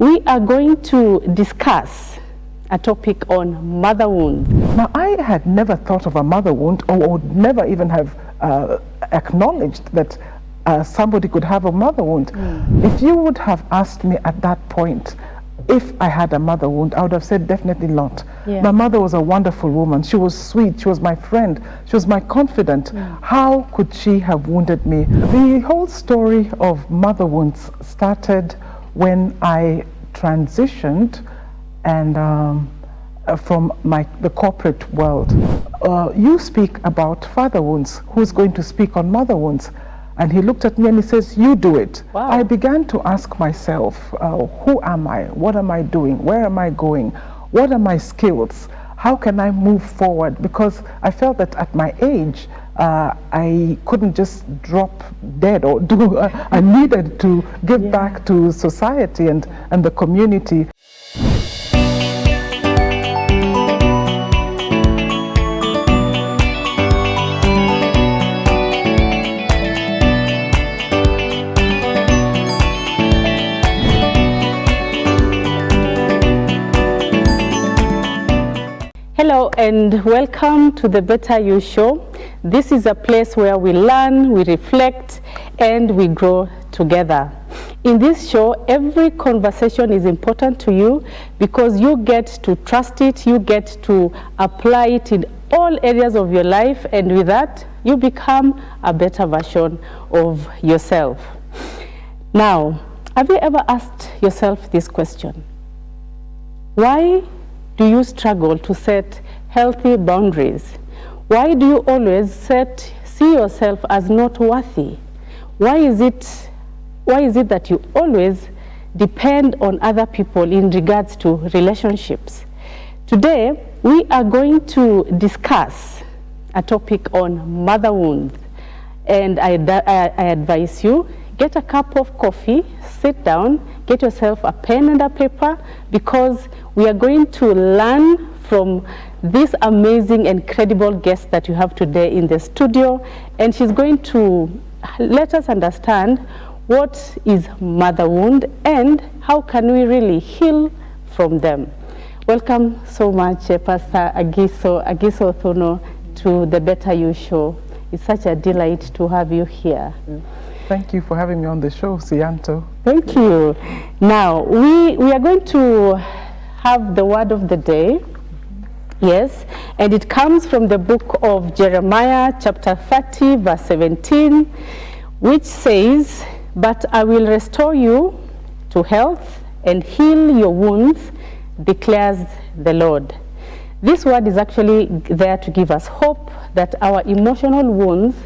We are going to discuss a topic on mother wound. Now, I had never thought of a mother wound, or would never even have acknowledged that somebody could have a mother wound. If you would have asked me at that point if I had a mother wound, I would have said definitely not. Yeah. My mother was a wonderful woman. She was sweet. She was my friend. She was my confidant. How could she have wounded me? The whole story of mother wounds started when I transitioned and from the corporate world. You speak about father wounds. Who's going to speak on mother wounds? And he looked at me and he says, you do it. Wow. I began to ask myself, who am I? What am I doing? Where am I going? What are my skills? How can I move forward? Because I felt that at my age, I couldn't just drop dead or do, I needed to give back to society and the community. Hello and welcome to the Better You Show. This is a place where we learn, we reflect, and we grow together. In this show, every conversation is important to you because you get to trust it, you get to apply it in all areas of your life, and with that, you become a better version of yourself. Now, have you ever asked yourself this question? Why do you struggle to set healthy boundaries? Why do you always see yourself as not worthy? Why is it that you always depend on other people in regards to relationships? Today, we are going to discuss a topic on mother wounds. And I advise you, get a cup of coffee, sit down, get yourself a pen and a paper, because we are going to learn from this amazing and credible guest that you have today in the studio, and she's going to let us understand what is mother wound and how can we really heal from them. Welcome so much, Pastor Agiso Odhuno, to the Better You Show. It's such a delight to have you here. Thank you for having me on the show, Sianto. Thank you. Now, we are going to have the word of the day. Yes, and it comes from the book of Jeremiah, chapter 30, verse 17, which says, "But I will restore you to health and heal your wounds, declares the Lord." This word is actually there to give us hope that our emotional wounds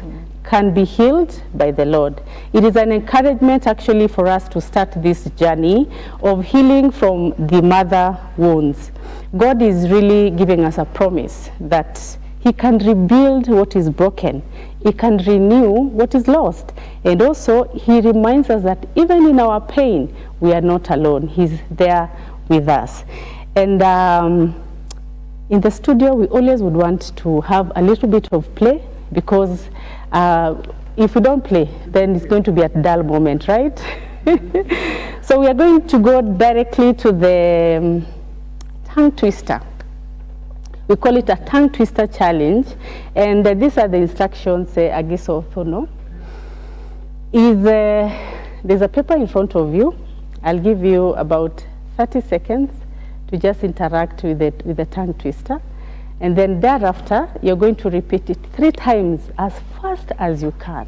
can be healed by the Lord. It is an encouragement actually for us to start this journey of healing from the mother wounds. God is really giving us a promise that He can rebuild what is broken. He can renew what is lost. And also, He reminds us that even in our pain, we are not alone. He's there with us. And in the studio, we always would want to have a little bit of play, because if we don't play, then it's going to be a dull moment, right? So we are going to go directly to the tongue twister. We call it a tongue twister challenge, and these are the instructions. Agiso Odhuno, there's a paper in front of you. I'll give you about 30 seconds to just interact with the tongue twister. And then thereafter, you're going to repeat it 3 times as fast as you can.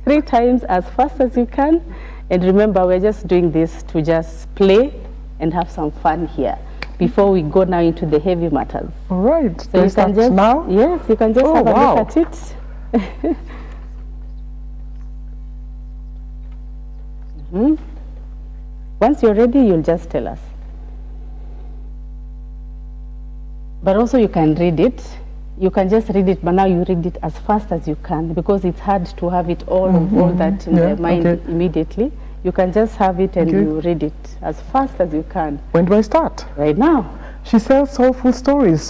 3 times as fast as you can. And remember, we're just doing this to just play and have some fun here before we go now into the heavy matters. All right. So you can just, now? Yes, you can just have a look at it. Once you're ready, you'll just tell us. But also you can read it. You can just read it, but now you read it as fast as you can, because it's hard to have it all that in the mind immediately. You can just have it and you read it as fast as you can. When do I start? Right now. She sells soulful stories,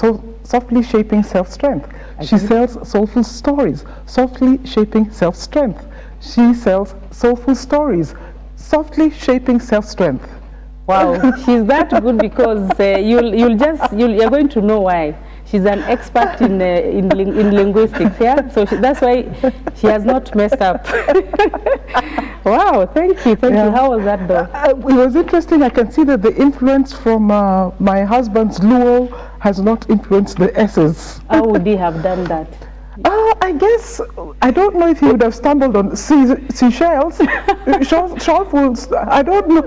softly shaping self-strength. She sells soulful stories, softly shaping self-strength. She sells soulful stories, softly shaping self-strength. Wow, she's that good because you're going to know why. She's an expert in linguistics, yeah. So that's why she has not messed up. Wow, thank you. How was that though? It was interesting. I can see that the influence from my husband's Luo has not influenced the S's. How would he have done that? I guess, I don't know if he would have stumbled on seashells, shuffles, I don't know.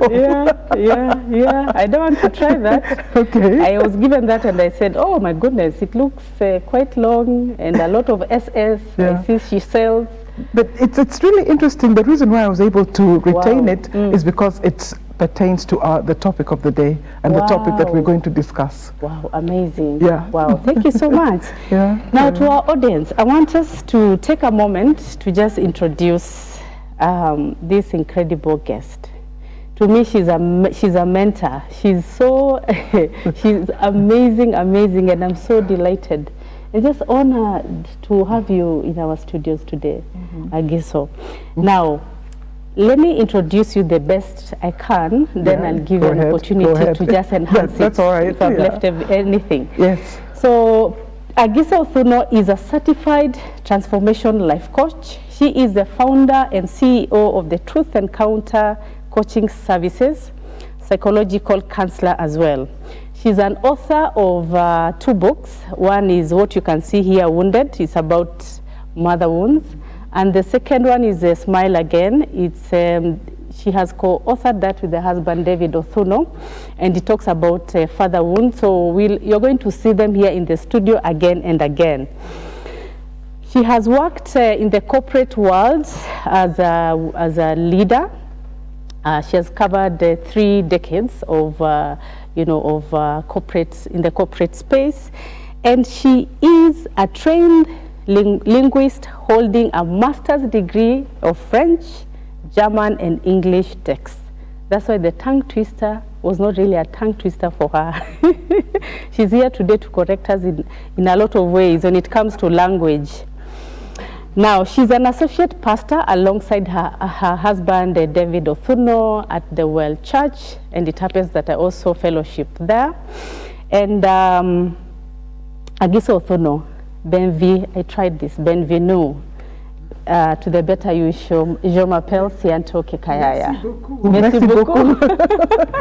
Yeah, I don't want to try that. Okay. I was given that and I said, oh my goodness, it looks quite long and a lot of SS, I see seashells. But it's really interesting. The reason why I was able to retain it is because it pertains to the topic of the day and the topic that we're going to discuss. Wow, amazing. Yeah. Wow, thank you so much. Now to our audience, I want us to take a moment to just introduce this incredible guest. To me, she's a mentor. She's so, she's amazing, and I'm so delighted. I'm just honored to have you in our studios today, Agiso. Now, let me introduce you the best I can, then I'll give you an opportunity to just enhance it. That's all right. If I've left anything. Yes. So, Agiso Odhuno is a certified transformation life coach. She is the founder and CEO of the Truth Encounter Coaching Services, psychological counselor as well. She's an author of 2 books. One is what you can see here, Wounded. It's about mother wounds. And the second one is Smile Again. It's she has co-authored that with her husband, David Odhuno, and it talks about father wounds. So you're going to see them here in the studio again and again. She has worked in the corporate world as a leader. She has covered 3 decades of corporate in the corporate space, and she is a trained linguist holding a master's degree of French, German, and English texts. That's why the tongue twister was not really a tongue twister for her. She's here today to correct us in a lot of ways when it comes to language. Now, she's an associate pastor alongside her husband, David Odhuno, at the Well Church, and it happens that I also fellowship there. And Agiso Odhuno, I tried this, Bienvenue to the Better You Show. Je m'appelle Sianto Kekayaya. Merci beaucoup.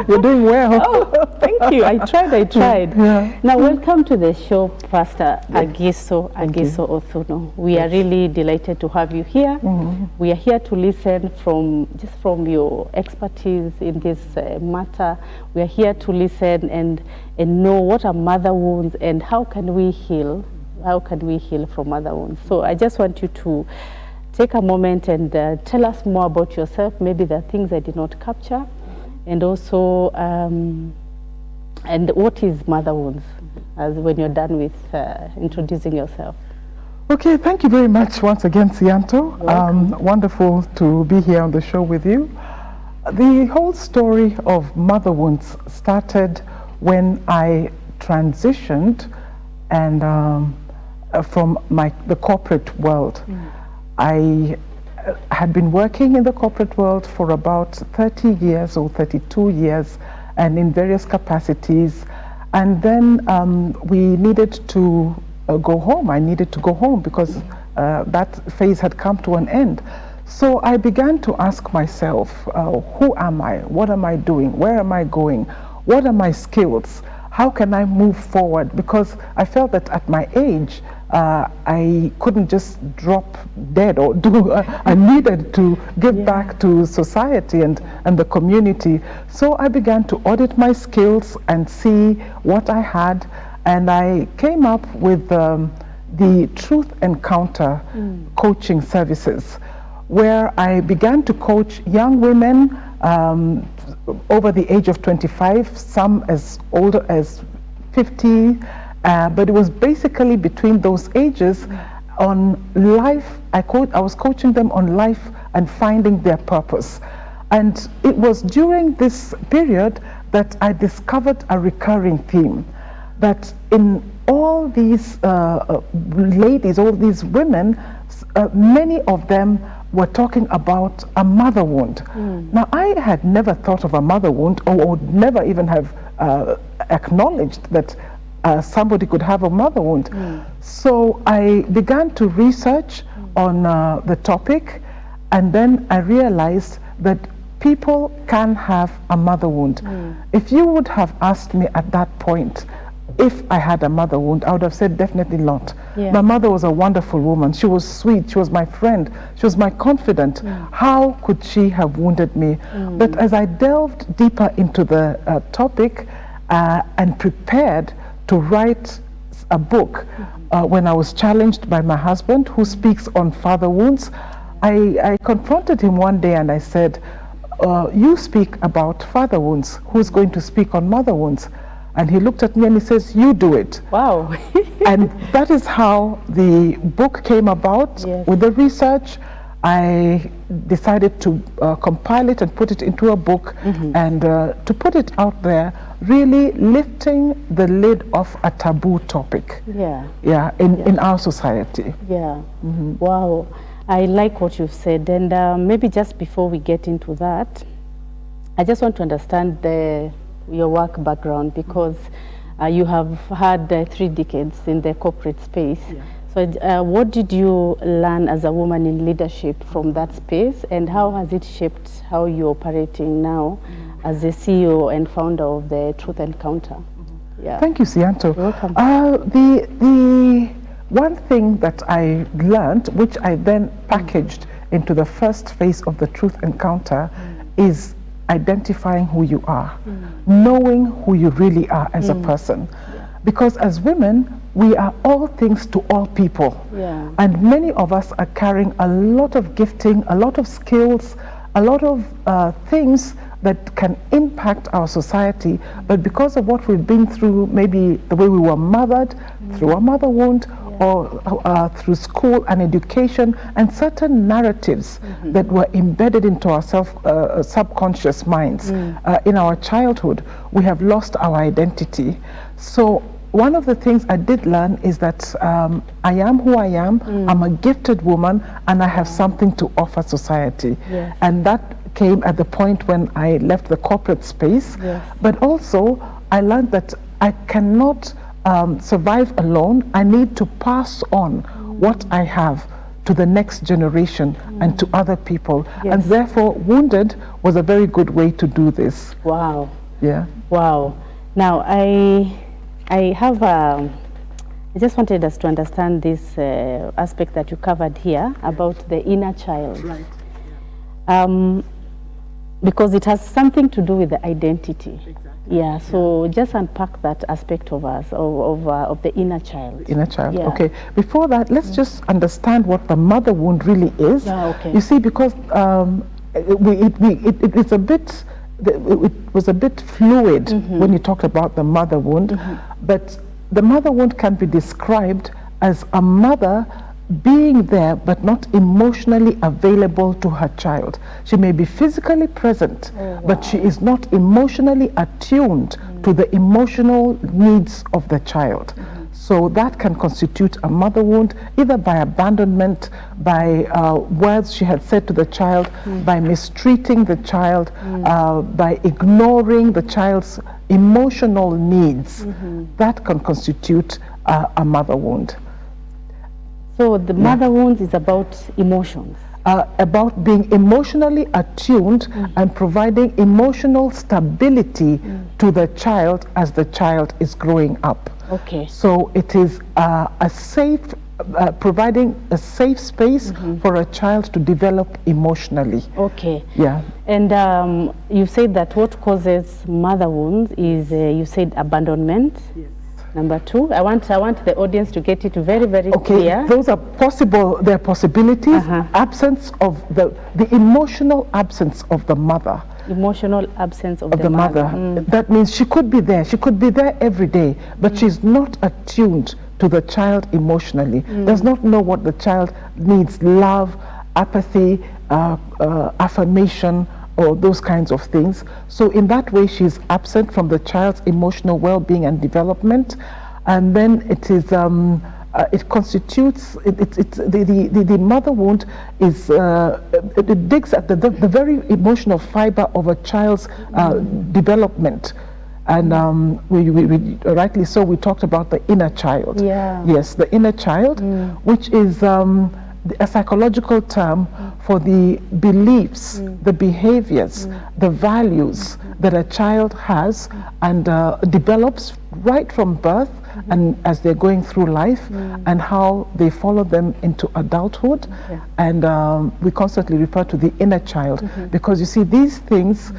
You're doing well. Oh, thank you. I tried. Yeah. Now, welcome to the show, Pastor Agiso Odhuno. We are really delighted to have you here. We are here to listen from your expertise in this matter. We are here to listen and know what are mother wounds and how can we heal. How can we heal from mother wounds? So I just want you to take a moment and tell us more about yourself, maybe the things I did not capture, and also and what is mother wounds, as when you're done with introducing yourself. Okay, thank you very much once again, Sianto. Wonderful to be here on the show with you. The whole story of mother wounds started when I transitioned and from the corporate world. I had been working in the corporate world for about 30 years or 32 years and in various capacities. And then we needed to go home. I needed to go home because that phase had come to an end. So I began to ask myself, who am I? What am I doing? Where am I going? What are my skills? How can I move forward? Because I felt that at my age, I couldn't just drop dead or do, I needed to give back to society and the community. So I began to audit my skills and see what I had, and I came up with the Truth Encounter coaching services, where I began to coach young women over the age of 25, some as older as 50, but it was basically between those ages on life. I was coaching them on life and finding their purpose. And it was during this period that I discovered a recurring theme, that in all these ladies, all these women, many of them were talking about a mother wound. Now, I had never thought of a mother wound, or would never even have acknowledged that somebody could have a mother wound. So I began to research on the topic, and then I realized that people can have a mother wound. If you would have asked me at that point if I had a mother wound, I would have said definitely not. My mother was a wonderful woman. She was sweet. She was my friend. She was my confidant. How could she have wounded me? But as I delved deeper into the topic and prepared to write a book, when I was challenged by my husband, who speaks on father wounds, I confronted him one day and I said, you speak about father wounds. Who's going to speak on mother wounds? And he looked at me and he says, you do it. Wow. And that is how the book came about. With the research, I decided to compile it and put it into a book, and to put it out there, really lifting the lid off a taboo topic. In our society. Wow. I like what you've said, and maybe just before we get into that, I just want to understand your work background, because you have had 3 decades in the corporate space. So what did you learn as a woman in leadership from that space, and how has it shaped how you're operating now as the CEO and founder of the Truth Encounter? Thank you, Sianto. You're welcome. The one thing that I learned, which I then packaged into the first phase of the Truth Encounter, is identifying who you are, knowing who you really are as a person. Because as women, we are all things to all people. And many of us are carrying a lot of gifting, a lot of skills, a lot of things that can impact our society. But because of what we've been through, maybe the way we were mothered, through a mother wound, or through school and education, and certain narratives that were embedded into our subconscious minds in our childhood, we have lost our identity. So one of the things I did learn is that I am who I am. I'm a gifted woman, and I have something to offer society. And that came at the point when I left the corporate space. But also, I learned that I cannot survive alone. I need to pass on what I have to the next generation and to other people. And therefore, Wounded was a very good way to do this. Wow. Wow. Now, I have I just wanted us to understand this aspect that you covered here about the inner child. Because it has something to do with the identity. So just unpack that aspect of us, of the inner child. Inner child, okay. Before that, let's just understand what the mother wound really is. You see, because it's a bit, it was a bit fluid when you talked about the mother wound, but the mother wound can be described as a mother being there but not emotionally available to her child. She may be physically present, but she is not emotionally attuned to the emotional needs of the child. So that can constitute a mother wound, either by abandonment, by words she had said to the child, by mistreating the child, by ignoring the child's emotional needs. That can constitute a mother wound. So the mother wound is about emotions. About being emotionally attuned and providing emotional stability to the child as the child is growing up. So it is a safe, providing a safe space for a child to develop emotionally. And you said that what causes mother wounds is, you said abandonment. Number 2, I want the audience to get it very, very clear. Those are possible, there are possibilities. Absence of the emotional absence of the mother. Emotional absence of the mother. That means she could be there every day, but she's not attuned to the child emotionally, does not know what the child needs: love, apathy, affirmation, or those kinds of things. So in that way, she's absent from the child's emotional well-being and development. And then it is it constitutes, the mother wound is, it digs at the very emotional fiber of a child's development. And we rightly so, we talked about the inner child. Yeah. Yes, the inner child, which is a psychological term for the beliefs, the behaviors, the values that a child has and develops right from birth and as they're going through life, and how they follow them into adulthood. And we constantly refer to the inner child, because you see, these things,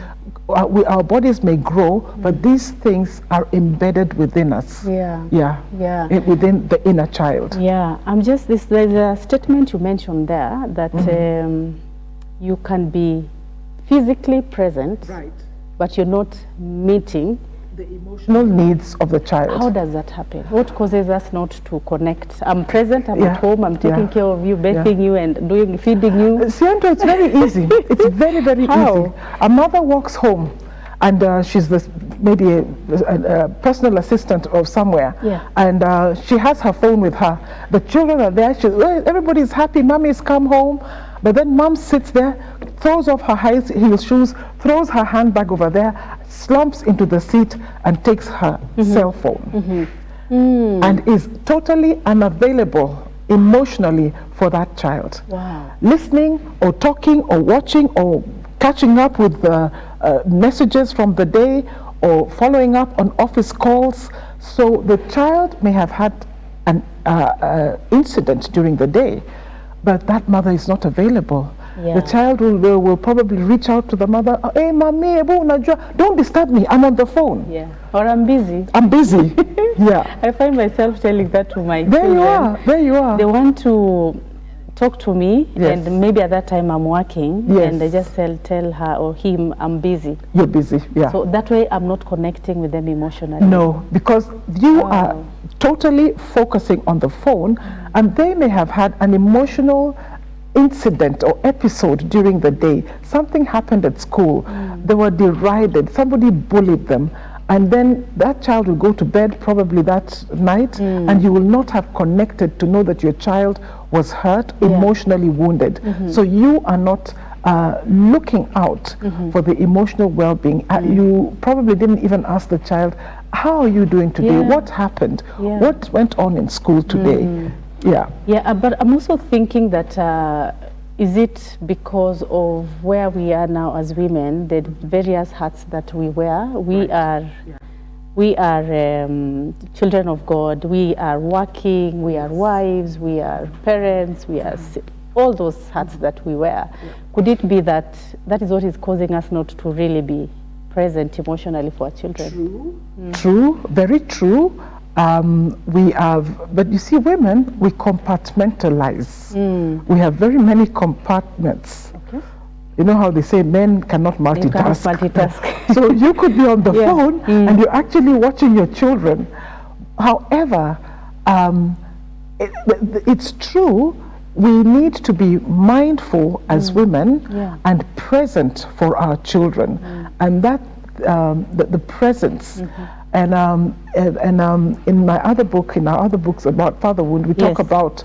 our bodies may grow, but these things are embedded within us. Within the inner child. There's a statement you mentioned there that you can be physically present, but you're not meeting the emotional needs of the child. How does that happen? What causes us not to connect? I'm present, I'm at home, I'm taking care of you, bathing you and feeding you. Siento, it's very easy. It's very, very easy. A mother walks home and she's maybe a personal assistant of somewhere, and she has her phone with her. The children are there, everybody's happy, mommy's come home, but then mom sits there, throws off her high heel shoes, throws her handbag over there, slumps into the seat and takes her cell phone, and is totally unavailable emotionally for that child. Listening or talking or watching or catching up with messages from the day or following up on office calls. So the child may have had an incident during the day, but that mother is not available. The child will probably reach out to the mother, hey mommy, don't disturb me, I'm on the phone. Or I'm busy. I'm busy. I find myself telling that to my children. There you are. They want to talk to me, and maybe at that time I'm working, and I just tell her or him I'm busy. You're busy, So that way I'm not connecting with them emotionally. No, because you are totally focusing on the phone, and they may have had an emotional incident or episode during the day. Something happened at school. They were derided. Somebody bullied them. And then that child will go to bed probably that night, and you will not have connected to know that your child was hurt, emotionally wounded. So you are not looking out for the emotional well-being. You probably didn't even ask the child, how are you doing today? What happened? What went on in school today? But I'm also thinking that is it because of where we are now as women, the various hats that we wear? We are children of God, we are working, we are wives, we are parents, we are all those hats that we wear. Could it be that that is what is causing us not to really be present emotionally for our children? True, very true. We have, but you see, women, we compartmentalize. We have very many compartments. You know how they say men cannot multitask. So you could be on the phone and you're actually watching your children. However, it's true, we need to be mindful as women and present for our children. And that, the presence. And in my other book, in our other books about father wound, we talk about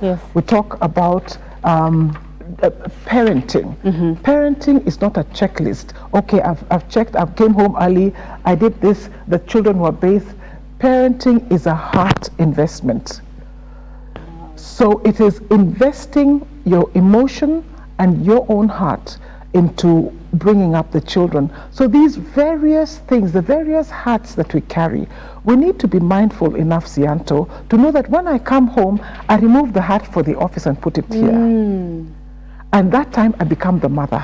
parenting. Parenting is not a checklist. Okay, I've checked, I came home early, I did this, the children were bathed. Parenting is a heart investment. So it is investing your emotion and your own heart into bringing up the children. So these various things, the various hats that we carry, we need to be mindful enough, Sianto, to know that when I come home, I remove the hat for the office and put it here. And that time I become the mother.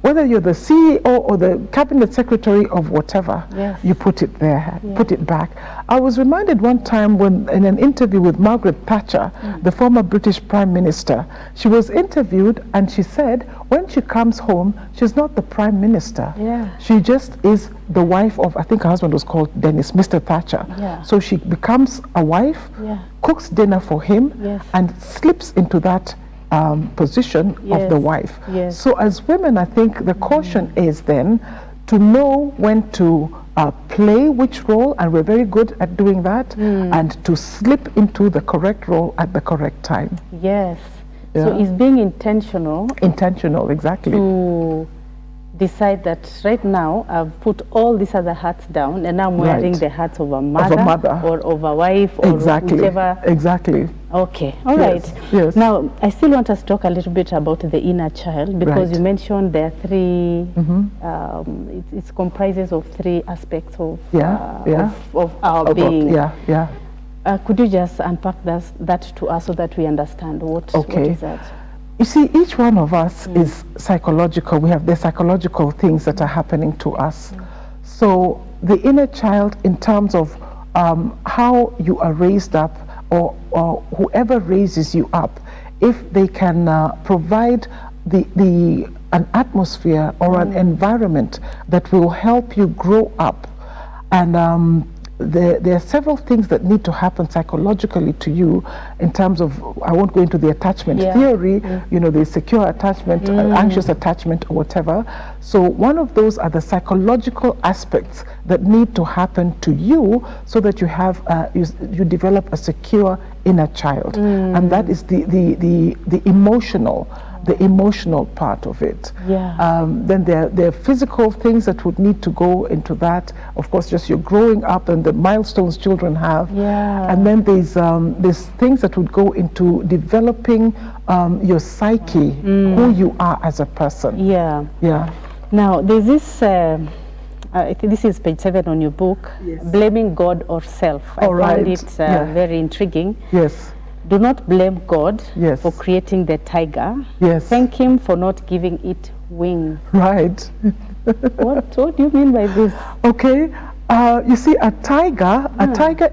Whether you're the CEO or the cabinet secretary of whatever, you put it there, put it back. I was reminded one time when in an interview with Margaret Thatcher, the former British Prime Minister, she was interviewed and she said when she comes home, she's not the Prime Minister. She just is the wife of, I think her husband was called Dennis, Mr. Thatcher. So she becomes a wife, cooks dinner for him, and slips into that position of the wife. So as women, I think the caution is then to know when to play which role, and we're very good at doing that, and to slip into the correct role at the correct time. Yes. Yeah. So it's being intentional. Intentional, exactly. To decide that right now I've put all these other hats down and now I'm wearing the hats of a mother, or of a wife, or whichever. Exactly. Okay, all right. Yes. Now, I still want us to talk a little bit about the inner child, because you mentioned there are three, it comprises of three aspects of, of our being. Could you just unpack that to us so that we understand what is that? You see, each one of us is psychological. We have the psychological things that are happening to us. So the inner child, in terms of how you are raised up, or whoever raises you up, if they can provide an atmosphere or an environment that will help you grow up, and there are several things that need to happen psychologically to you in terms of, I won't go into the attachment theory, you know, the secure attachment, anxious attachment, or whatever. So one of those are the psychological aspects that need to happen to you so that you have, you develop a secure inner child. And that is the emotional part of it. Then there are physical things that would need to go into that. Of course, just you're growing up and the milestones children have. And then there's things that would go into developing your psyche, who you are as a person. Now, there's this, I think this is page 7 on your book, Blaming God or Self. I found it very intriguing. Do not blame God for creating the tiger. Thank him for not giving it wings. What do you mean by this? Okay, you see, a tiger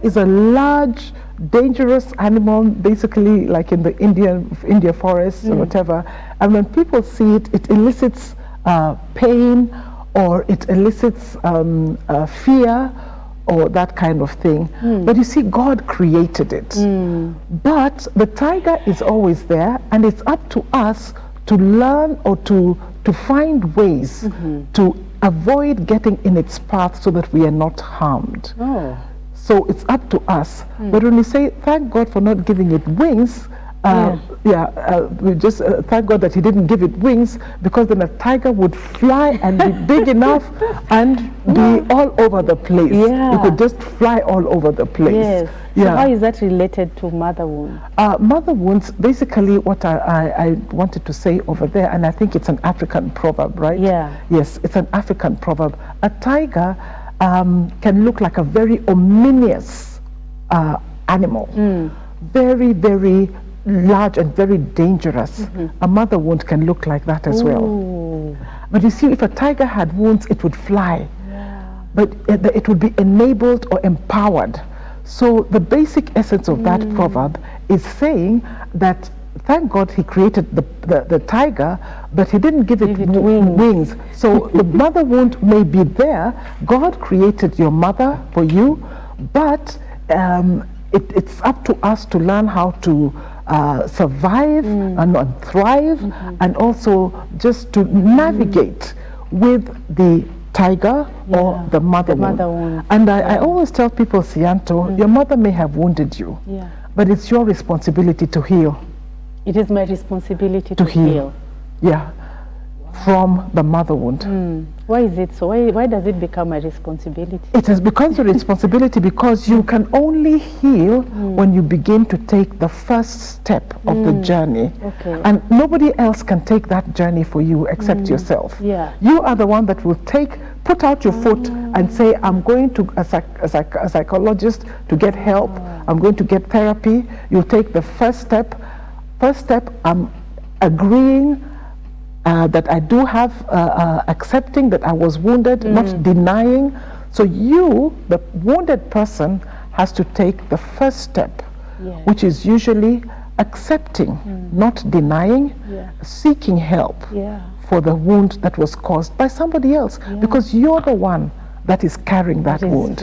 is a large, dangerous animal, basically like in the India forest or whatever. And when people see it, it elicits pain, or it elicits fear, or that kind of thing. But you see, God created it. But the tiger is always there, and it's up to us to learn or to find ways to avoid getting in its path so that we are not harmed. So it's up to us. But when we say, thank God for not giving it wings, we just thank God that he didn't give it wings, because then a tiger would fly and be big enough and be all over the place. It could just fly all over the place. So how is that related to mother wounds? Mother wounds, basically what I wanted to say over there, and I think it's an African proverb, right? Yes, it's an African proverb. A tiger can look like a very ominous animal. Very, very large and very dangerous. A mother wound can look like that as well. But you see, if a tiger had wounds, it would fly. But it would be enabled or empowered. So the basic essence of that proverb is saying that thank God he created the tiger, but he didn't give it wings. So the mother wound may be there. God created your mother for you, but it's up to us to learn how to survive and thrive, and also just to navigate with the tiger or the mother wound. And I always tell people, Sianto, your mother may have wounded you, but it's your responsibility to heal. It is my responsibility to heal. From the mother wound. Why is it so? Why does it become a responsibility? It has become a responsibility because you can only heal when you begin to take the first step of the journey. And nobody else can take that journey for you except yourself. You are the one that will put out your foot and say, I'm going to a psychologist to get help. I'm going to get therapy. You'll take the first step. I'm agreeing that I do have, accepting that I was wounded, not denying. So you, the wounded person, has to take the first step, which is usually accepting, not denying, seeking help for the wound that was caused by somebody else, because you're the one that is carrying that wound.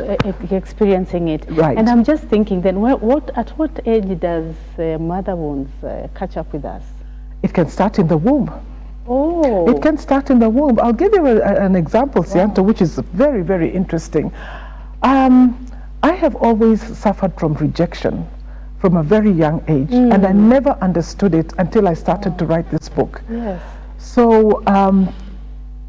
Experiencing it. And I'm just thinking then, at what age does mother wounds catch up with us? It can start in the womb. Oh. It can start in the womb. I'll give you an example, Sianto, which is very, very interesting. I have always suffered from rejection from a very young age, and I never understood it until I started to write this book. Yes. So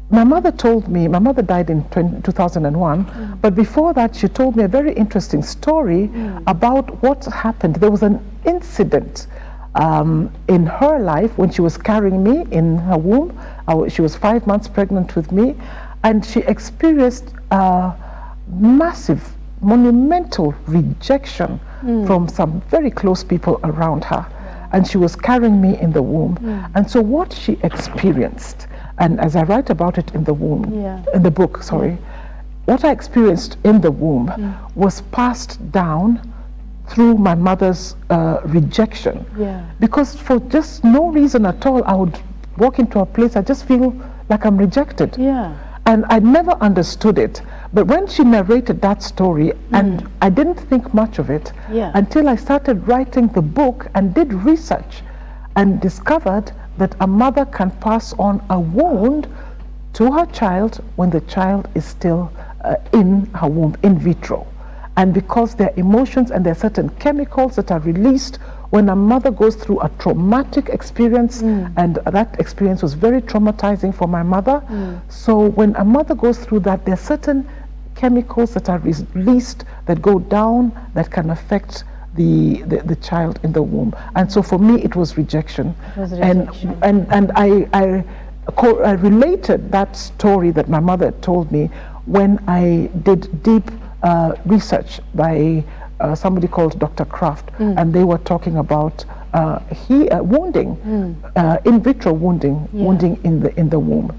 my mother told me, my mother died in 2001, but before that she told me a very interesting story about what happened. There was an incident in her life when she was carrying me in her womb. She was 5 months pregnant with me, and she experienced massive, monumental rejection from some very close people around her. And she was carrying me in the womb. And so what she experienced, and as I write about it in the womb, in the book, sorry, what I experienced in the womb was passed down through my mother's rejection. Because for just no reason at all, I would walk into a place, I just feel like I'm rejected. And I never understood it. But when she narrated that story, and I didn't think much of it until I started writing the book and did research and discovered that a mother can pass on a wound to her child when the child is still in her womb, in vitro. And because there are emotions and there are certain chemicals that are released when a mother goes through a traumatic experience, and that experience was very traumatizing for my mother. So when a mother goes through that, there are certain chemicals that are released that go down that can affect the child in the womb. And so for me it was rejection. And I related that story that my mother told me when I did deep research by somebody called Dr. Kraft, and they were talking about wounding, in vitro wounding, wounding in the womb.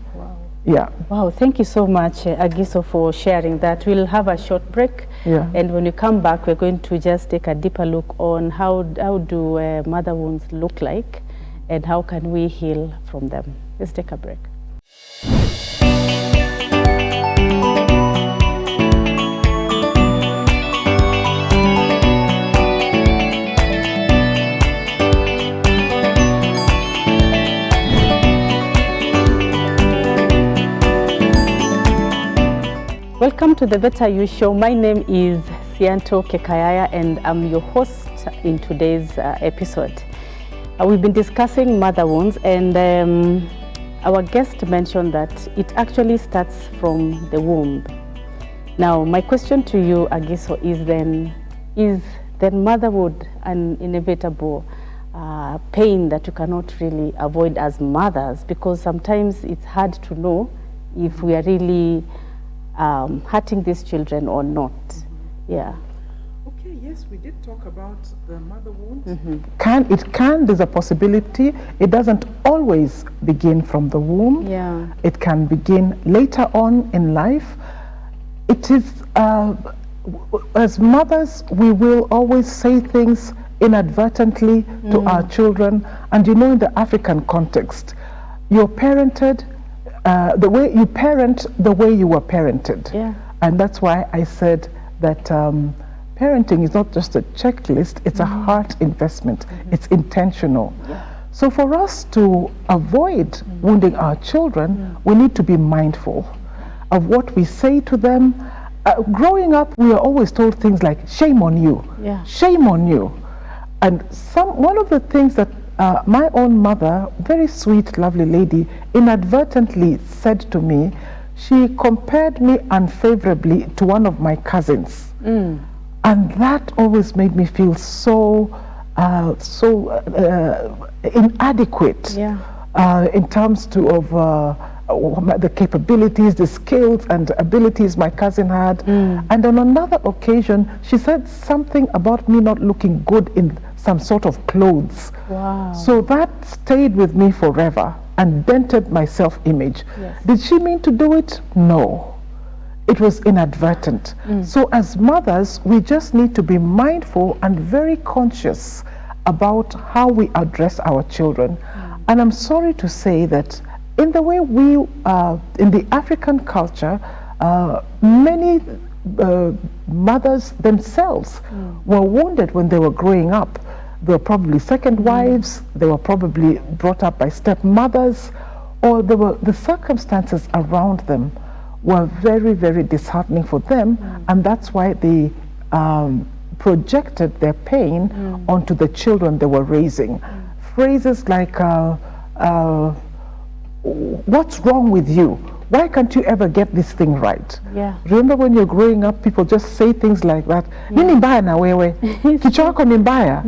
Wow, thank you so much, Agiso, for sharing that. We'll have a short break, and when you come back, we're going to just take a deeper look on how do mother wounds look like, and how can we heal from them. Let's take a break. Welcome to the Better You Show. My name is Sianto Kekayaya, and I'm your host in today's episode. We've been discussing mother wounds, and our guest mentioned that it actually starts from the womb. Now, my question to you, Agiso, is then motherhood an inevitable pain that you cannot really avoid as mothers? Because sometimes it's hard to know if we are really hurting these children or not. Okay, yes, we did talk about the mother wound. There's a possibility. It doesn't always begin from the womb. It can begin later on in life. It is, as mothers, we will always say things inadvertently to our children. And you know, in the African context, you're parented the way you parent, the way you were parented. And that's why I said that parenting is not just a checklist, it's a heart investment. It's intentional. So for us to avoid wounding our children, we need to be mindful of what we say to them. Growing up, we are always told things like, shame on you, shame on you. And one of the things that my own mother, very sweet, lovely lady, inadvertently said to me, she compared me unfavorably to one of my cousins. And that always made me feel so inadequate in terms of the capabilities, the skills and abilities my cousin had. And on another occasion, she said something about me not looking good in some sort of clothes. So that stayed with me forever and dented my self-image. Did she mean to do it? No. It was inadvertent. So as mothers, we just need to be mindful and very conscious about how we address our children. And I'm sorry to say that in the way we, in the African culture, many mothers themselves were wounded when they were growing up. They were probably second wives, they were probably brought up by stepmothers, or the circumstances around them were very, very disheartening for them, and that's why they projected their pain onto the children they were raising. Phrases like, what's wrong with you? Why can't you ever get this thing right? Yeah. Remember when you're growing up, people just say things like that. Nini mbaya na wewe? Kichwa yako ni mbaya?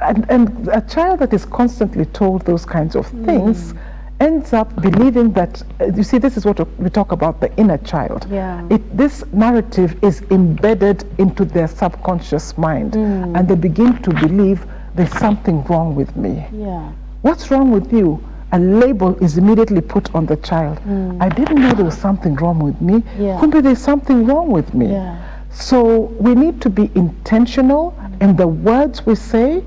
And a child that is constantly told those kinds of things ends up believing that, you see, this is what we talk about, the inner child. Yeah. This narrative is embedded into their subconscious mind, and they begin to believe there's something wrong with me. Yeah. What's wrong with you? A label is immediately put on the child. I didn't know there was something wrong with me. Yeah. Maybe there's something wrong with me. Yeah. So we need to be intentional in the words we say,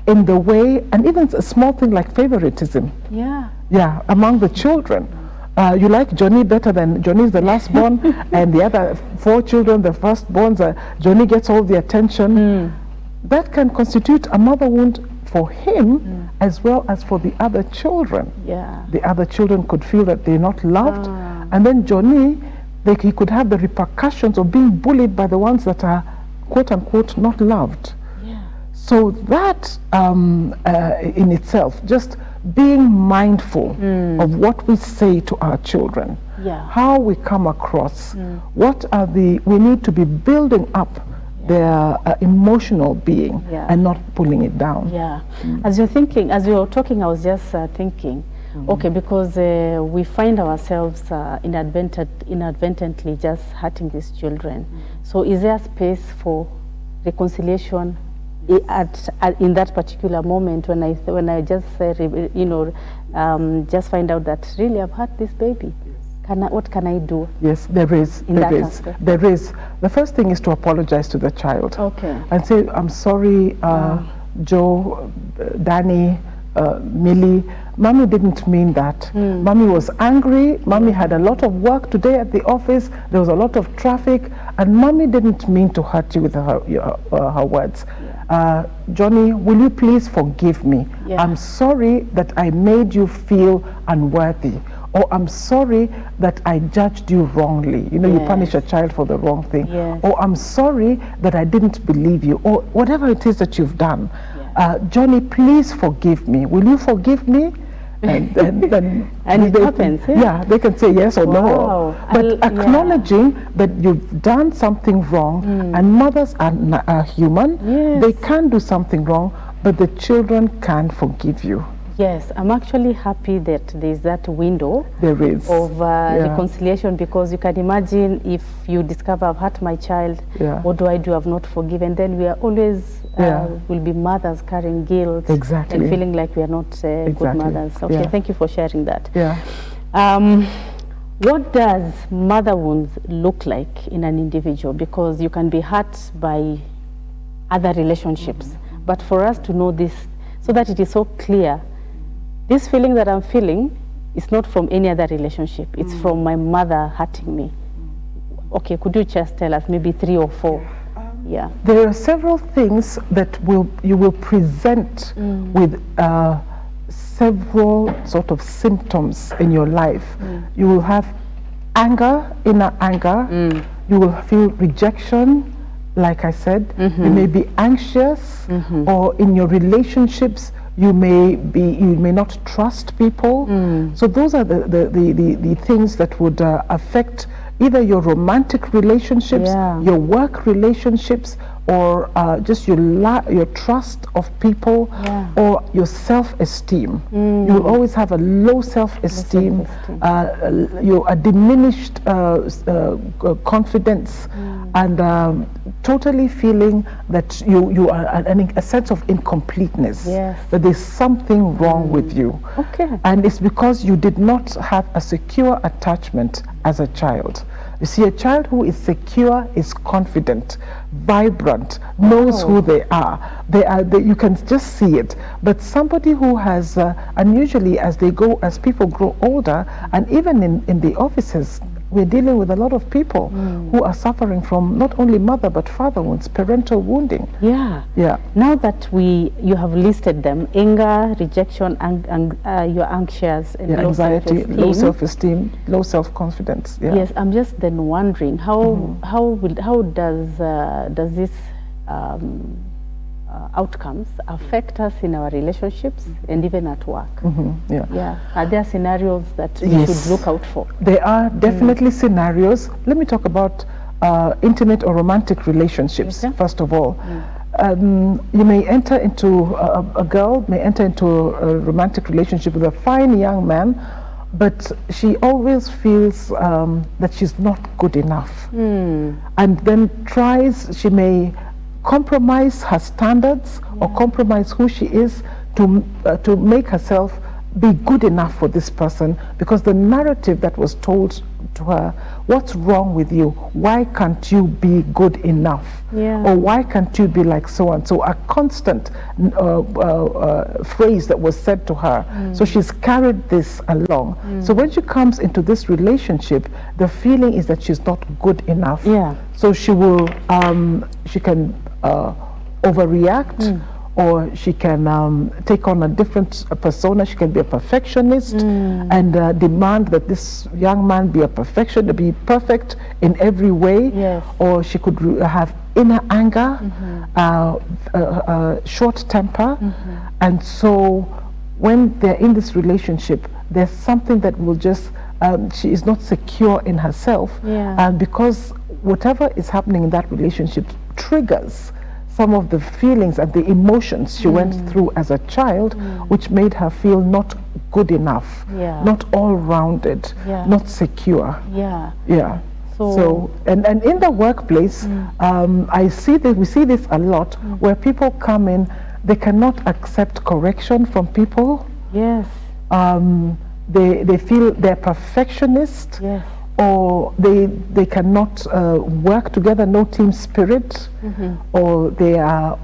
in the way, and even a small thing like favoritism. Yeah. Yeah, among the children. You like Johnny better than Johnny's the last born, and the other 4 children, the firstborns, Johnny gets all the attention. That can constitute a mother wound for him as well as for the other children. Yeah. The other children could feel that they're not loved, and then Johnny, he could have the repercussions of being bullied by the ones that are quote unquote not loved. Yeah. So that in itself, just being mindful of what we say to our children, how we come across, what are we need to be building up their emotional being and not pulling it down. Yeah. As you're thinking, as you were talking, I was just thinking, okay, because we find ourselves inadvertently just hurting these children. So is there space for reconciliation in that particular moment when I just just find out that really I've hurt this baby? What can I do? Yes, there is. There is. The first thing is to apologize to the child. Okay. And say, I'm sorry, Joe, Danny, Millie. Mommy didn't mean that. Mommy was angry. Mommy had a lot of work today at the office. There was a lot of traffic. And Mommy didn't mean to hurt you with her words. Johnny, will you please forgive me? Yeah. I'm sorry that I made you feel unworthy. Or I'm sorry that I judged you wrongly. You know, you punish a child for the wrong thing. Yes. Or I'm sorry that I didn't believe you. Or whatever it is that you've done. Johnny, please forgive me. Will you forgive me? And then and it happens. Yeah, they can say yes or no. But acknowledging that you've done something wrong, and mothers are human. Yes. They can do something wrong, but the children can forgive you. Yes, I'm actually happy that there's that window of reconciliation, because you can imagine if you discover I've hurt my child, what do? I've not forgiven. Then we are always will be mothers carrying guilt and feeling like we are not good mothers. Okay, thank you for sharing that. What does mother wounds look like in an individual? Because you can be hurt by other relationships, but for us to know this so that it is so clear, this feeling that I'm feeling is not from any other relationship. It's from my mother hurting me. Okay, could you just tell us maybe 3 or 4? Yeah. There are several things that you will present with several sort of symptoms in your life. You will have anger, inner anger. You will feel rejection, like I said. You may be anxious, or in your relationships, you may not trust people. So those are the things that would affect either your romantic relationships, your work relationships, or just your trust of people, or your self-esteem. You will always have a low self-esteem, a diminished confidence, and totally feeling that you are a sense of incompleteness, that there's something wrong with you. And it's because you did not have a secure attachment as a child. You see, a child who is secure is confident, vibrant, knows who they are. You can just see it. But somebody who has, and usually as people grow older, and even in the offices, we're dealing with a lot of people who are suffering from not only mother but father wounds, parental wounding. Yeah. Yeah. Now that you have listed them, anger, rejection, you're anxious, and low anxiety, self-esteem. low self-esteem, low self-confidence. Yeah. Yes, I'm just then wondering how does this outcomes affect us in our relationships and even at work? Yeah. Yeah. Are there scenarios that we should look out for? There are definitely scenarios. Let me talk about intimate or romantic relationships, first of all. You may enter into, a girl may enter into a romantic relationship with a fine young man, but she always feels that she's not good enough. And then she may compromise her standards or compromise who she is to make herself be good enough for this person, because the narrative that was told to her, what's wrong with you? Why can't you be good enough? Or why can't you be like so and so? A constant phrase that was said to her. So she's carried this along. So when she comes into this relationship, the feeling is that she's not good enough. So she will, she can overreact, or she can take on a different persona. She can be a perfectionist and demand that this young man be be perfect in every way. Or she could have inner anger, short temper. And so when they're in this relationship, there's something that will just, she is not secure in herself. And because whatever is happening in that relationship triggers some of the feelings and the emotions she went through as a child, which made her feel not good enough, not all-rounded, not secure. So and in the workplace, we see this a lot, where people come in, they cannot accept correction from people. They feel they're perfectionist. Or they cannot work together, no team spirit, or they are,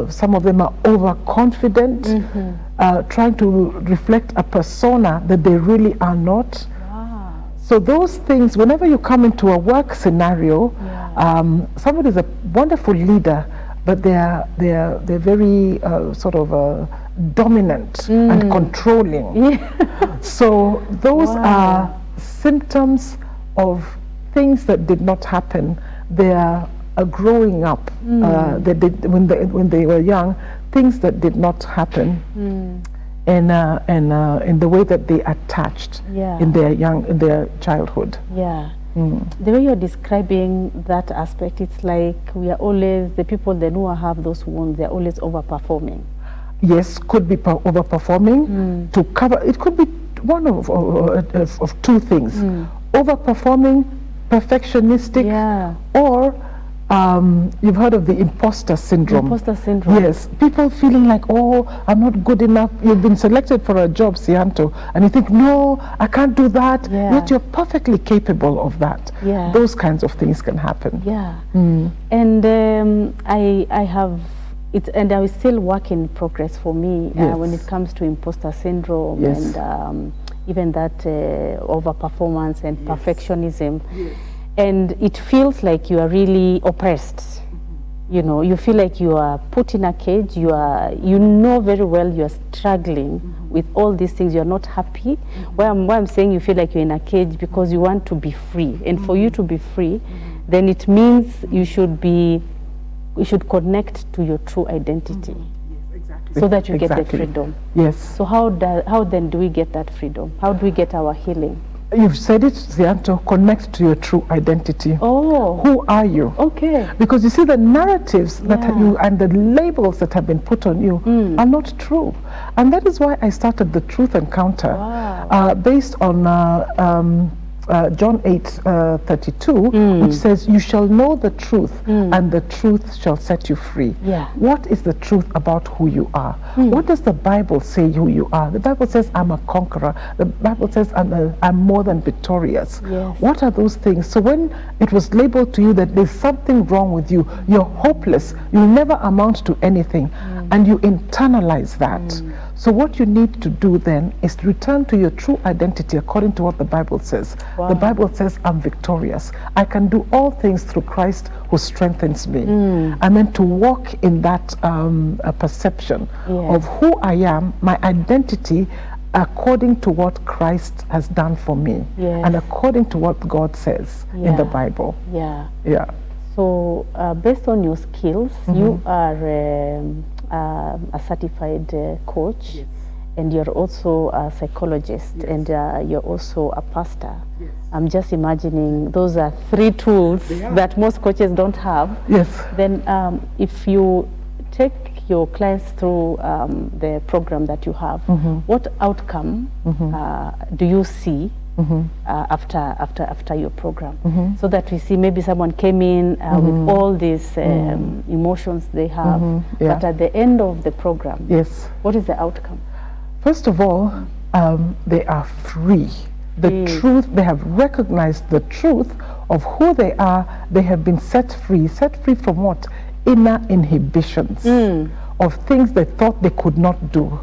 some of them are overconfident, trying to reflect a persona that they really are not. So those things, whenever you come into a work scenario, somebody is a wonderful leader, but they're very sort of dominant and controlling. So those are symptoms of things that did not happen. They are growing up. When they were young, things that did not happen, and in the way that they attached in their childhood. The way you're describing that aspect, it's like we are always, the people then who have those wounds, they're always overperforming. Yes, could be overperforming to cover. It could be one of two things: overperforming, perfectionistic, or you've heard of the imposter syndrome. Imposter syndrome. Yes, people feeling like, oh, I'm not good enough. You've been selected for a job, Sianto, and you think, no, I can't do that. Yet you're perfectly capable of that. Those kinds of things can happen. And I have. And I still work in progress for me when it comes to imposter syndrome and even that overperformance and perfectionism. And it feels like you are really oppressed. You know, you feel like you are put in a cage. You know very well you are struggling with all these things. You are not happy. Why I'm saying you feel like you're in a cage, because you want to be free. And for you to be free, then it means you should connect to your true identity, so that you get the freedom. So how then do we get that freedom? How do we get our healing? You've said it, Zianto, connect to your true identity. Who are you? Because you see, the narratives that you and the labels that have been put on you are not true. And that is why I started the Truth Encounter based on John 8:32, which says, you shall know the truth, and the truth shall set you free. What is the truth about who you are? What does the Bible say who you are? The Bible says, I'm a conqueror. The Bible says, I'm more than victorious. What are those things? So when it was labeled to you that there's something wrong with you, you're hopeless, you'll never amount to anything, and you internalize that. So what you need to do then is to return to your true identity according to what the Bible says. Wow. The Bible says, I'm victorious. I can do all things through Christ who strengthens me. And then to walk in that perception of who I am, my identity, according to what Christ has done for me, and according to what God says in the Bible. So based on your skills, you are a certified coach, and you're also a psychologist, and you're also a pastor. I'm just imagining those are 3 tools that most coaches don't have. Then if you take your clients through the program that you have, what outcome do you see after your program, so that we see maybe someone came in with all these emotions they have, but at the end of the program, what is the outcome? First of all, they are free. The truth, they have recognized the truth of who they are. They have been set free from what? Inner inhibitions of things they thought they could not do.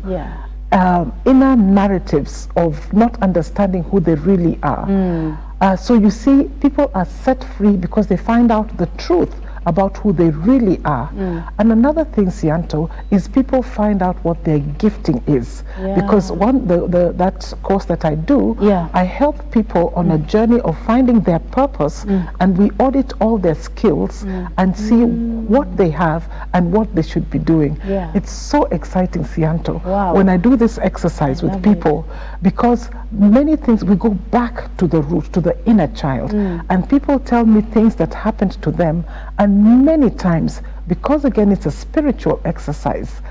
Inner narratives of not understanding who they really are. So you see, people are set free because they find out the truth about who they really are. And another thing, Sianto, is people find out what their gifting is. Because that course that I do, I help people on a journey of finding their purpose, and we audit all their skills and see what they have and what they should be doing. It's so exciting, Sianto, when I do this exercise with people, because many things, we go back to the root, to the inner child, and people tell me things that happened to them, and many times, because again it's a spiritual exercise,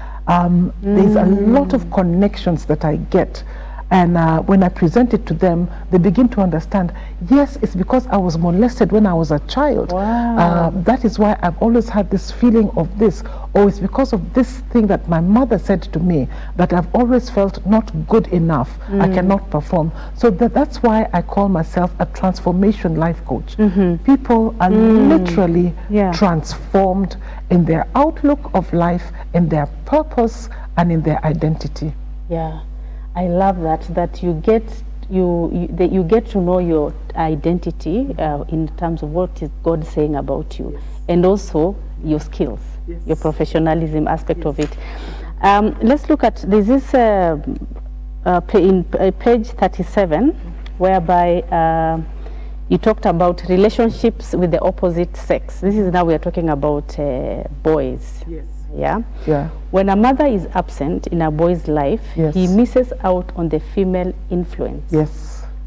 there's a lot of connections that I get, and when I present it to them, they begin to understand, yes, it's because I was molested when I was a child. That is why I've always had this feeling of this, or it's because of this thing that my mother said to me that I've always felt not good enough, I cannot perform. So that's why I call myself a transformation life coach. People are literally transformed in their outlook of life, in their purpose, and in their identity. I love that you get to know your identity in terms of what is God saying about you, and also your skills, your professionalism aspect of it. Let's look at this is in page 37, whereby you talked about relationships with the opposite sex. This is now we are talking about boys. When a mother is absent in a boy's life, he misses out on the female influence,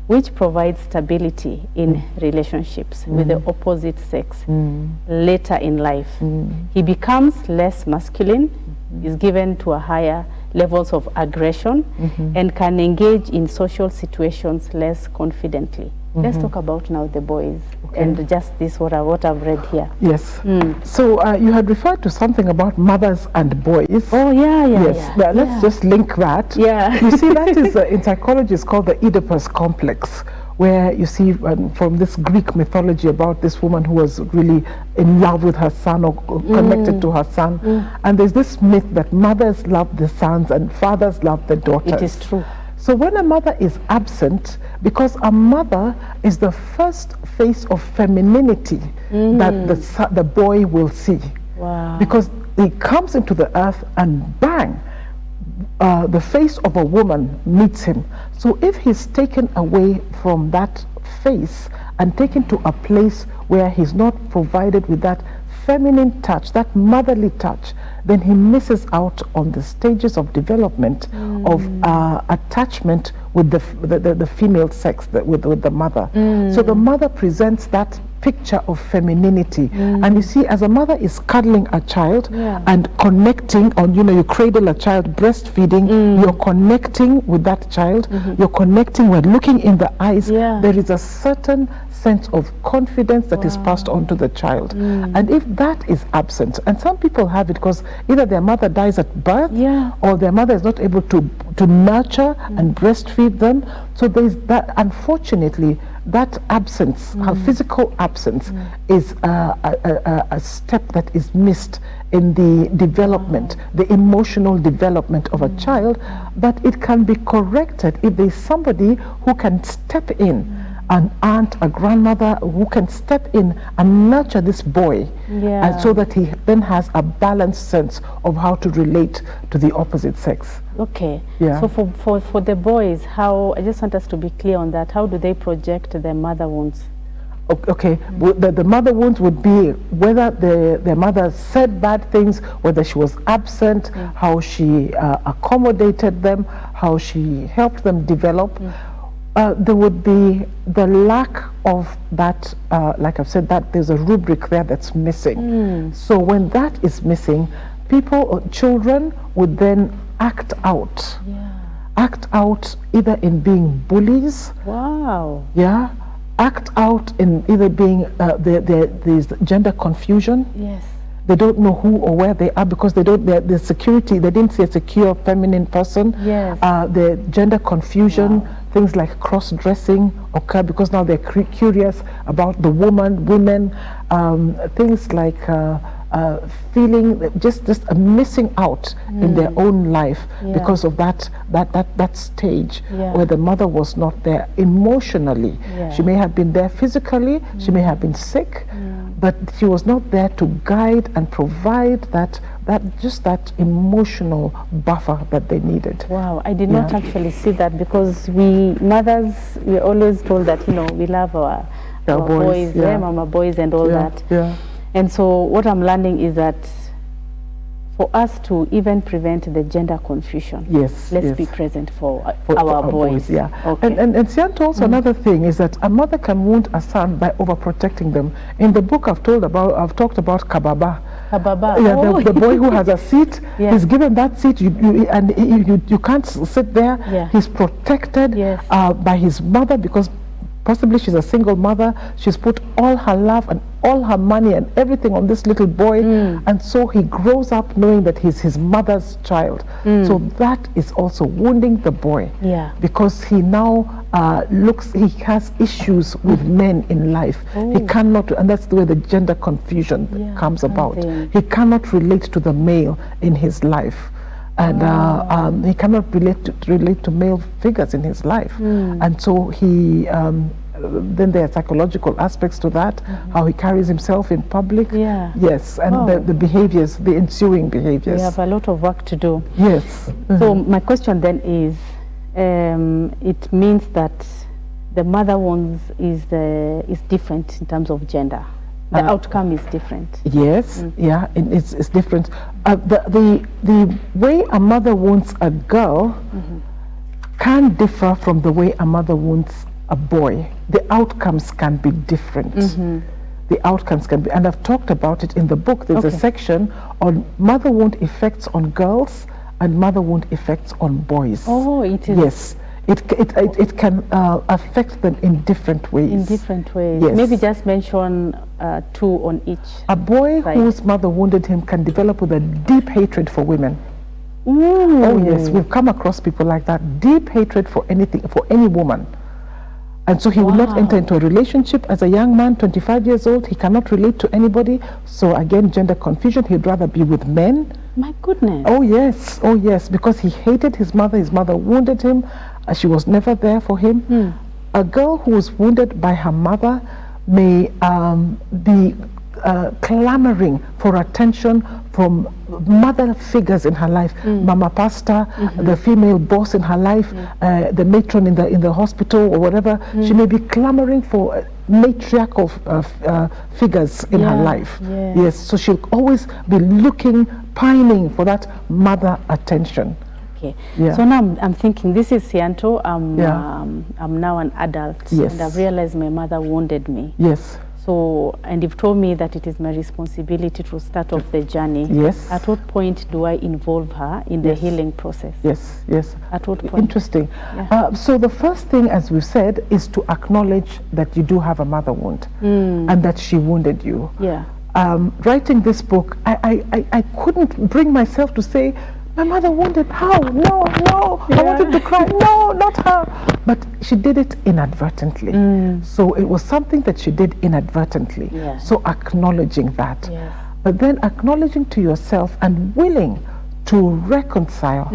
which provides stability in relationships with the opposite sex later in life. He becomes less masculine, is given to a higher levels of aggression, and can engage in social situations less confidently. Let's talk about now the boys and just this what I've read here. So you had referred to something about mothers and boys. Let's just link that. You see, that is in psychology is called the Oedipus complex, where you see from this Greek mythology about this woman who was really in love with her son or connected to her son. And there's this myth that mothers love the sons and fathers love the daughters. It is true. So when a mother is absent, because a mother is the first face of femininity that the boy will see. Because he comes into the earth and bang, the face of a woman meets him. So if he's taken away from that face and taken to a place where he's not provided with that feminine touch, that motherly touch, then he misses out on the stages of development of attachment with the female sex, with the mother. So the mother presents that picture of femininity, and you see, as a mother is cuddling a child and connecting on, you cradle a child, breastfeeding, you're connecting with that child, you're connecting, we're looking in the eyes, there is a certain sense of confidence that is passed on to the child. And if that is absent, and some people have it because either their mother dies at birth or their mother is not able to nurture and breastfeed them, so there's that. Unfortunately, that absence, her physical absence, is a step that is missed in the development, the emotional development of a child, but it can be corrected if there's somebody who can step in, an aunt, a grandmother who can step in and nurture this boy, and so that he then has a balanced sense of how to relate to the opposite sex. Okay. Yeah. So for the boys, how, I just want us to be clear on that, how do they project their mother wounds? Okay, the mother wounds would be whether their mother said bad things, whether she was absent, how she accommodated them, how she helped them develop. There would be the lack of that, like I've said, that there's a rubric there that's missing. So when that is missing, people or children would then act out. Act out either in being bullies. Wow. Yeah. Act out in either being there's gender confusion. Yes. They don't know who or where they are because they don't, the security, they didn't see a secure feminine person. Yes. The gender confusion, things like cross-dressing occur because now they're curious about the women, things like feeling just a missing out in their own life because of that stage where the mother was not there emotionally. She may have been there physically, she may have been sick, but she was not there to guide and provide that emotional buffer that they needed. Wow, I did not actually see that, because we mothers, we're always told that, you know, we love our boys, mama boys and all that. And so what I'm learning is that for us to even prevent the gender confusion, let's be present for our boys. Okay. And Sianto, also another thing is that a mother can wound a son by overprotecting them. In the book I've talked about Kababa. The boy who has a seat, he's given that seat, you can't sit there. He's protected by his mother because possibly she's a single mother. She's put all her love and all her money and everything on this little boy, and so he grows up knowing that he's his mother's child. So that is also wounding the boy, because he now he has issues with men in life. He cannot, and that's the way the gender confusion comes about. He cannot relate to the male in his life. And he cannot relate to male figures in his life, and so he then there are psychological aspects to that, how he carries himself in public. Yes, and the behaviors, the ensuing behaviors. We have a lot of work to do. Yes. So my question then is, it means that the mother wounds is different in terms of gender. The outcome is different. Yes, it's different. The way a mother wounds a girl can differ from the way a mother wounds a boy. The outcomes can be different. The outcomes can be, and I've talked about it in the book. There's a section on mother wound effects on girls and mother wound effects on boys. Oh, it is. Yes. It can affect them in different ways. In different ways. Yes. Maybe just mention two on each. A boy side. whose mother wounded him can develop with a deep hatred for women. Ooh. Oh yes, we've come across people like that. Deep hatred for anything, for any woman. And so he would not enter into a relationship as a young man, 25 years old. He cannot relate to anybody. So again, gender confusion. He'd rather be with men. My goodness. Oh yes, because he hated his mother. His mother wounded him. She was never there for him. A girl who was wounded by her mother may be clamoring for attention from mother figures in her life, mama pastor, the female boss in her life, the matron in the hospital or whatever. She may be clamoring for matriarchal figures in her life. Yes, so she'll always be pining for that mother attention. Okay. So now I'm thinking, this is Sianto. I'm now an adult, and I've realized my mother wounded me. Yes. So, and you've told me that it is my responsibility to start off the journey. Yes. At what point do I involve her in the healing process? Yes. At what point? Interesting. So the first thing, as we've said, is to acknowledge that you do have a mother wound and that she wounded you. Writing this book, I couldn't bring myself to say, My mother wounded. How? No, no. I wanted to cry. No, not her. But she did it inadvertently. So it was something that she did inadvertently. Yeah. So acknowledging that. Yes. But then acknowledging to yourself and willing to reconcile.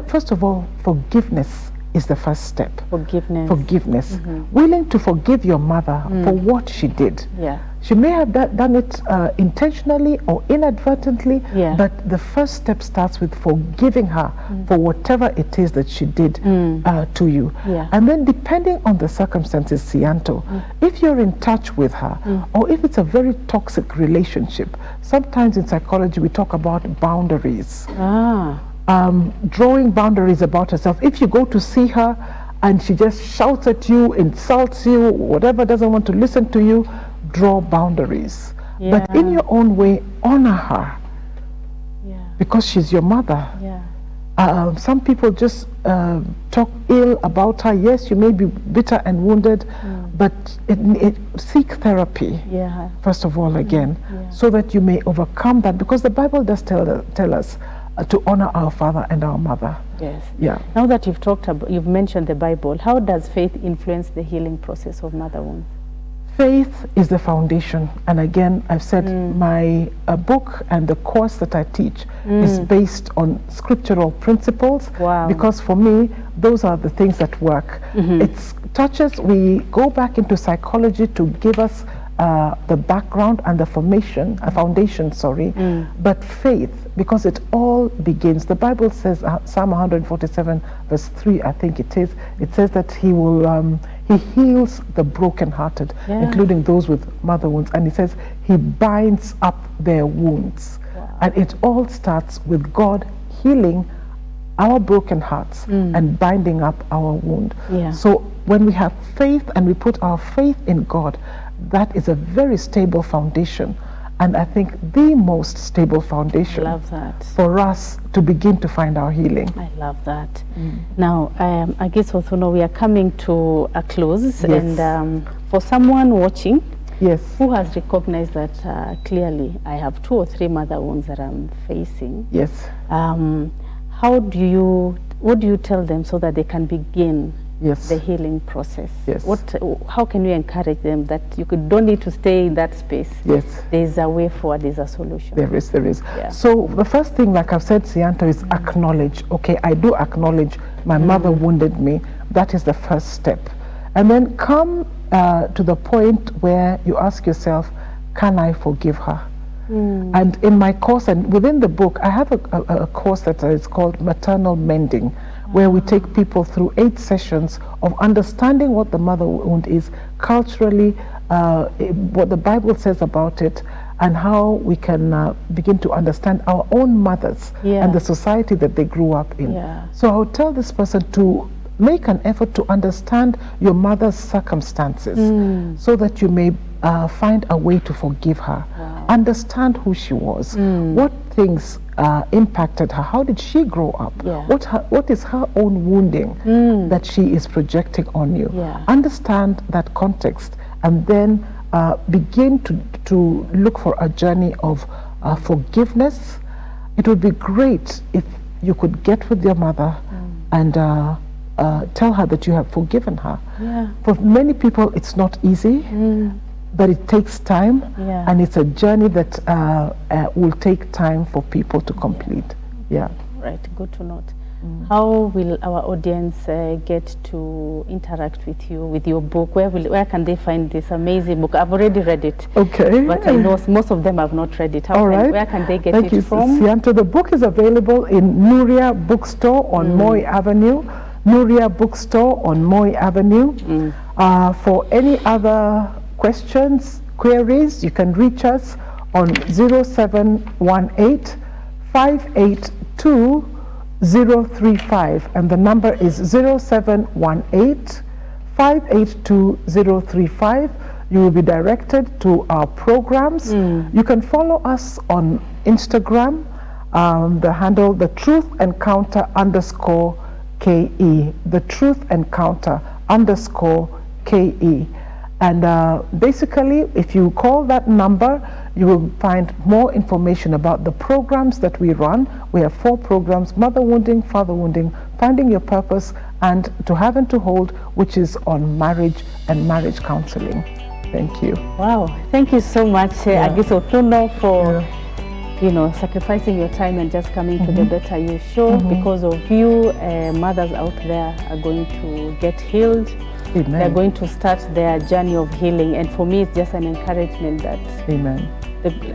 First of all, forgiveness is the first step. Forgiveness. Willing to forgive your mother for what she did. Yeah. She may have done it intentionally or inadvertently, Yeah. but the first step starts with forgiving her for whatever it is that she did to you. Yeah. And then depending on the circumstances, Sianto, if you're in touch with her, or if it's a very toxic relationship, sometimes in psychology we talk about boundaries. Drawing boundaries about herself. If you go to see her and she just shouts at you, insults you, whatever, doesn't want to listen to you, draw boundaries. Yeah. But in your own way, honor her. Yeah. Because she's your mother. Yeah. Some people just talk ill about her. Yes, you may be bitter and wounded, but seek therapy. Yeah. First of all, again, Yeah. so that you may overcome that. Because the Bible does tell us to honor our father and our mother. Yes. Yeah. Now that you've mentioned the Bible, how does faith influence the healing process of mother wounds? Faith is the foundation, and again, I've said my book and the course that I teach is based on scriptural principles. Wow. Because for me, those are the things that work. It's touches. We go back into psychology to give us the background and the foundation. But faith, because it all begins. The Bible says, Psalm 147, verse 3, I think it is. It says that He will. He heals the brokenhearted, including those with mother wounds. And he says he binds up their wounds. Wow. And it all starts with God healing our broken hearts and binding up our wound. Yeah. So when we have faith and we put our faith in God, that is a very stable foundation. And I think the most stable foundation for us to begin to find our healing. I love that. Now, Agiso Odhuno, we are coming to a close. Yes. And for someone watching who has recognized that clearly I have 2 or 3 mother wounds that I'm facing, what do you tell them so that they can begin the healing process? How can you encourage them that don't need to stay in that space? There's a way forward, there's a solution. There is. Yeah. So the first thing, like I've said, Sianto, is acknowledge. Okay, I do acknowledge my mother wounded me. That is the first step. And then come to the point where you ask yourself, can I forgive her? And in my course and within the book, I have a course that is called Maternal Mending, where we take people through 8 sessions of understanding what the mother wound is culturally, what the Bible says about it, and how we can begin to understand our own mothers and the society that they grew up in. So I would tell this person to make an effort to understand your mother's circumstances so that you may find a way to forgive her. Understand who she was, what things impacted her, how did she grow up, what is her own wounding that she is projecting on you. Understand that context, and then begin to look for a journey of forgiveness. It would be great if you could get with your mother and tell her that you have forgiven her. For many people it's not easy, but it takes time, and it's a journey that will take time for people to complete. Right, good to note. How will our audience get to interact with you, with your book? Where can they find this amazing book? I've already read it. Okay. But I know most of them have not read it. Where can they get it from? Sianto, the book is available in Nuria Bookstore on Moi Avenue. Nuria Bookstore on Moi Avenue. For any other questions, queries, you can reach us on 0718 582 035, and the number is 0718 582 035. You will be directed to our programs. You can follow us on Instagram, the handle The Truth Encounter _KE, The Truth Encounter _KE. And basically, if you call that number, You will find more information about the programs that we run. We have 4 programs: mother wounding, father wounding, finding your purpose, and to have and to hold, which is on marriage and marriage counseling. Thank you. Wow, thank you so much, Agiso Odhuno, for sacrificing your time and just coming to the Better You show. Because of you, mothers out there are going to get healed. Amen. They're going to start their journey of healing. And for me, it's just an encouragement that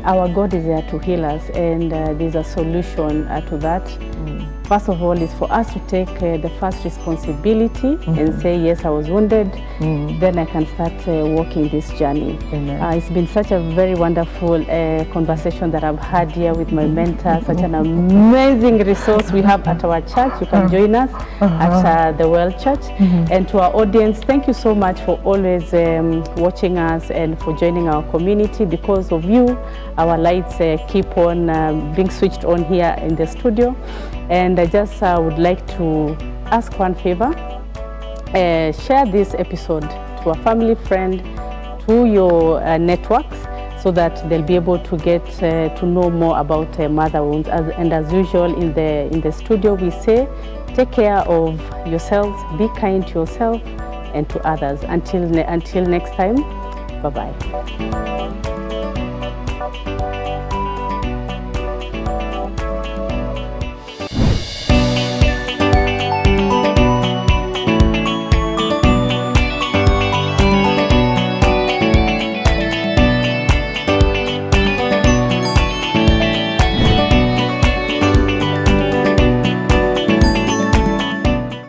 our God is there to heal us, and there's a solution to that. First of all, is for us to take the first responsibility and say, yes, I was wounded, then I can start walking this journey. It's been such a very wonderful conversation that I've had here with my mentor, such an amazing resource we have at our church. You can join us at the Well Church. And to our audience, thank you so much for always watching us and for joining our community. Because of you, our lights keep on being switched on here in the studio. And I just would like to ask one favor. Share this episode to a family friend, to your networks, so that they'll be able to get to know more about mother wounds. And as usual in the studio, we say, take care of yourselves, be kind to yourself and to others. Until next time, bye-bye.